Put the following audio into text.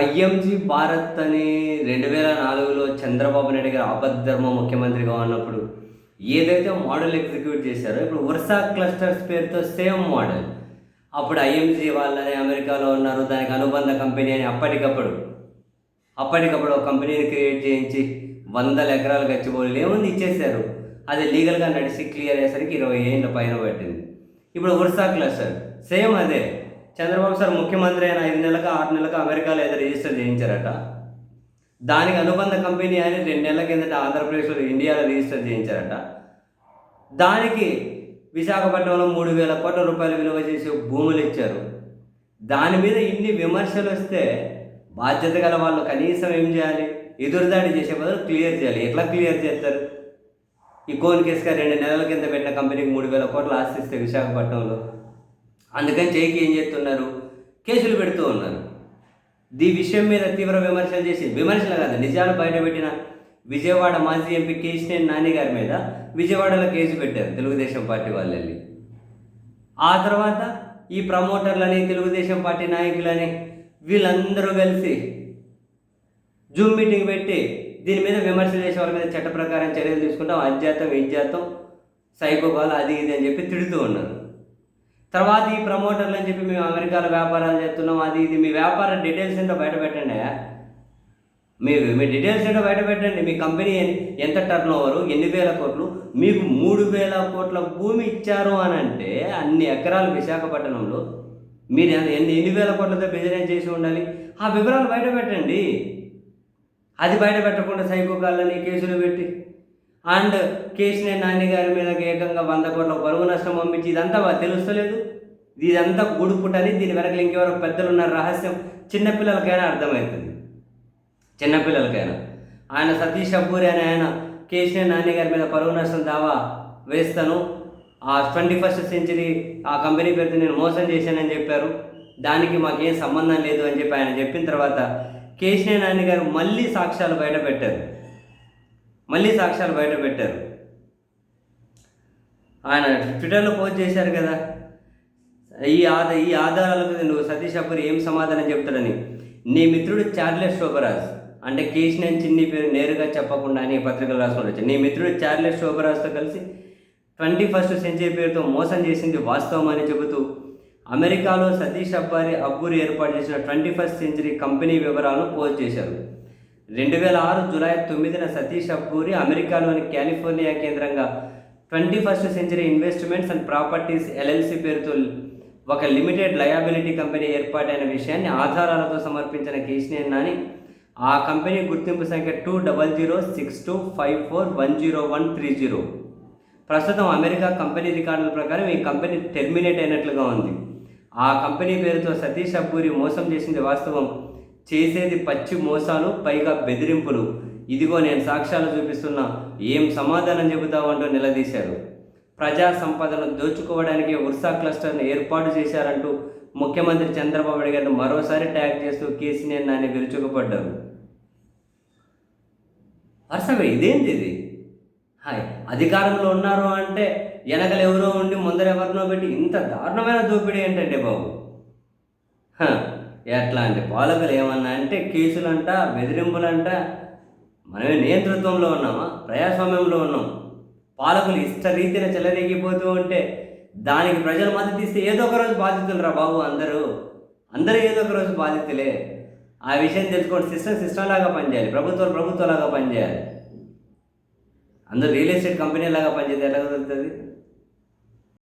IMG Bharat అని 2004లో చంద్రబాబు నాయుడు గారు ఆపద్ధర్మ ముఖ్యమంత్రిగా ఉన్నప్పుడు ఏదైతే మోడల్ ఎగ్జిక్యూట్ చేశారో ఇప్పుడు వర్సా క్లస్టర్స్ పేరుతో సేమ్ మోడల్. అప్పుడు ఐఎంజీ వాళ్ళని అమెరికాలో ఉన్నారు, దానికి అనుబంధ కంపెనీ అని అప్పటికప్పుడు ఒక కంపెనీని క్రియేట్ చేయించి 100 ఎకరాలు గచ్చిబౌలి ఏముంది ఇచ్చేశారు. అది లీగల్గా నడిచి క్లియర్ అయ్యేసరికి 20 ఏళ్ళ పైన పట్టింది. ఇప్పుడు వర్సా క్లస్టర్ సేమ్ అదే. చంద్రబాబు సార్ ముఖ్యమంత్రి అయిన 5 నెలలకు 6 నెలలకు అమెరికాలో ఏదో రిజిస్టర్ చేయించారట. దానికి అనుబంధ కంపెనీ అని 2 నెలల కిందట ఆంధ్రప్రదేశ్లో ఇండియాలో రిజిస్టర్ చేయించారట. దానికి విశాఖపట్నంలో 3,000 కోట్ల రూపాయలు విలువ చేసి భూములు ఇచ్చారు. దాని మీద ఇన్ని విమర్శలు వస్తే బాధ్యత గల వాళ్ళు కనీసం ఏం చేయాలి? ఎదురుదాడి చేసే బదులు క్లియర్ చేయాలి. ఎట్లా క్లియర్ చేస్తారు? ఈ కోన్ కేసుగా 2 నెలల కింద పెట్టిన కంపెనీకి 3,000 కోట్లు ఆస్తిస్తే విశాఖపట్నంలో, అందుకని చేయికి ఏం చేస్తున్నారు? కేసులు పెడుతూ ఉన్నారు. ఈ విషయం మీద తీవ్ర విమర్శలు చేసి, విమర్శలు కాదు నిజాలు బయటపెట్టిన విజయవాడ మాజీ ఎంపీ కేశినేని నాని గారి మీద విజయవాడలో కేసు పెట్టారు తెలుగుదేశం పార్టీ వాళ్ళు వెళ్ళి. ఆ తర్వాత ఈ ప్రమోటర్లని, తెలుగుదేశం పార్టీ నాయకులని వీళ్ళందరూ కలిసి జూమ్ మీటింగ్ పెట్టి దీని మీద విమర్శలు చేసే వాళ్ళ మీద చట్ట ప్రకారం చర్యలు తీసుకుంటాం, అజ్ఞాతం ఇజ్జాతం సైకోకాలు అది ఇది అని చెప్పి తిడుతూ ఉన్నారు. తర్వాత ఈ ప్రమోటర్లు అని చెప్పి మేము అమెరికాలో వ్యాపారాలు చేస్తున్నాం, అది ఇది మీ వ్యాపార డీటెయిల్స్ ఏంటో బయట పెట్టండి. మీ డీటెయిల్స్ ఏంటో బయట పెట్టండి. మీ కంపెనీ ఎంత టర్న్ ఓవరు, ఎన్ని వేల కోట్లు, మీకు 3,000 కోట్ల భూమి ఇచ్చారు అని అంటే అన్ని ఎకరాలు విశాఖపట్నంలో మీరు ఎన్ని వేల కోట్లతో బిజినెస్ చేసి ఉండాలి. ఆ వివరాలు బయట పెట్టండి. అది బయట పెట్టకుండా సైకోకాళ్ళని కేసులు పెట్టి అండ్ కేశినేని నాని గారి మీద ఏకంగా 100 కోట్ల పరువు నష్టం పంపించి ఇదంతా తెలుస్తలేదు. ఇదంతా గుడుపుటని దీని వెనకలు ఇంకెవరో పెద్దలు ఉన్న రహస్యం చిన్నపిల్లలకైనా అర్థమవుతుంది. చిన్నపిల్లలకైనా ఆయన సతీష్ అబ్బూరి అని ఆయన కేశినేని నాని గారి మీద పరువు నష్టం దావా వేస్తాను, ఆ 21st సెంచరీ ఆ కంపెనీ పేరుతో నేను మోసం చేశానని చెప్పారు, దానికి మాకేం సంబంధం లేదు అని చెప్పి ఆయన చెప్పిన తర్వాత కేశినేని నాని గారు మళ్ళీ సాక్ష్యాలు బయట పెట్టారు. ఆయన ట్విట్టర్లో పోస్ట్ చేశారు కదా, ఈ ఆధారాలకు నువ్వు సతీష్ అబ్బూరి ఏం సమాధానం చెప్తాడని. నీ మిత్రుడు చార్లెస్ శోభరాజ్, అంటే కేశినేని చిన్ని పేరు నేరుగా చెప్పకుండా అని పత్రికలు రాసుకుంటూ, నీ మిత్రుడు చార్లెస్ శోభరాజ్తో కలిసి 21st సెంచరీ పేరుతో మోసం చేసింది వాస్తవం అని చెబుతూ అమెరికాలో సతీష్ అబ్బూరి ఏర్పాటు చేసిన 21st సెంచరీ కంపెనీ వివరాలను పోస్ట్ చేశారు. 2006 జూలై 9న సతీష్ అబ్బూరి అమెరికాలోని కాలిఫోర్నియా కేంద్రంగా 21st century investments and properties LLC పేరుతో ఒక లిమిటెడ్ లయబిలిటీ కంపెనీ ఏర్పాటైన విషయాన్ని ఆధారాలతో సమర్పించిన కేశినేని నాని ఆ కంపెనీ గుర్తింపు సంఖ్య 2006254100130. ప్రస్తుతం అమెరికా కంపెనీ రికార్డుల ప్రకారం ఈ కంపెనీ టెర్మినేట్ అయినట్లుగా ఉంది. ఆ కంపెనీ పేరుతో సతీష్ అబ్బూరి మోసం చేసింది వాస్తవం, చేసేది పచ్చి మోసాలు, పైగా బెదిరింపులు. ఇదిగో నేను సాక్ష్యాలు చూపిస్తున్నా, ఏం సమాధానం చెబుతావు అంటూ నిలదీశారు. ప్రజా సంపదను దోచుకోవడానికి వర్సా క్లస్టర్ను ఏర్పాటు చేశారంటూ ముఖ్యమంత్రి చంద్రబాబు నాయుడు గారిని మరోసారి ట్యాగ్ చేస్తూ కేశినేని నాని విరుచుకుపడ్డారు. వరుసగా ఇదేంటి ఇది? అధికారంలో ఉన్నారు అంటే వెనకలు ఎవరో ఉండి ముందరెవరినో పెట్టి ఇంత దారుణమైన దోపిడీ ఏంటంటే బాబు. ఎట్లాంటి పాలకులు ఏమన్నా అంటే కేసులంట, బెదిరింపులంట. మనమే నియంతృత్వంలో ఉన్నామా? ప్రజాస్వామ్యంలో ఉన్నాం. పాలకులు ఇష్టరీతిన చెలరేగిపోతూ ఉంటే దానికి ప్రజలు మద్దతు ఇస్తే ఏదో ఒక రోజు బాధితులు రా బాబు. అందరూ ఏదో ఒక రోజు బాధితులే. ఆ విషయం తెలుసుకోండి. సిస్టమ్ లాగా పనిచేయాలి, ప్రభుత్వాలాగా పనిచేయాలి. అందరూ రియల్ ఎస్టేట్ కంపెనీ లాగా పనిచేస్తే ఎట్లా కుదురుతుంది?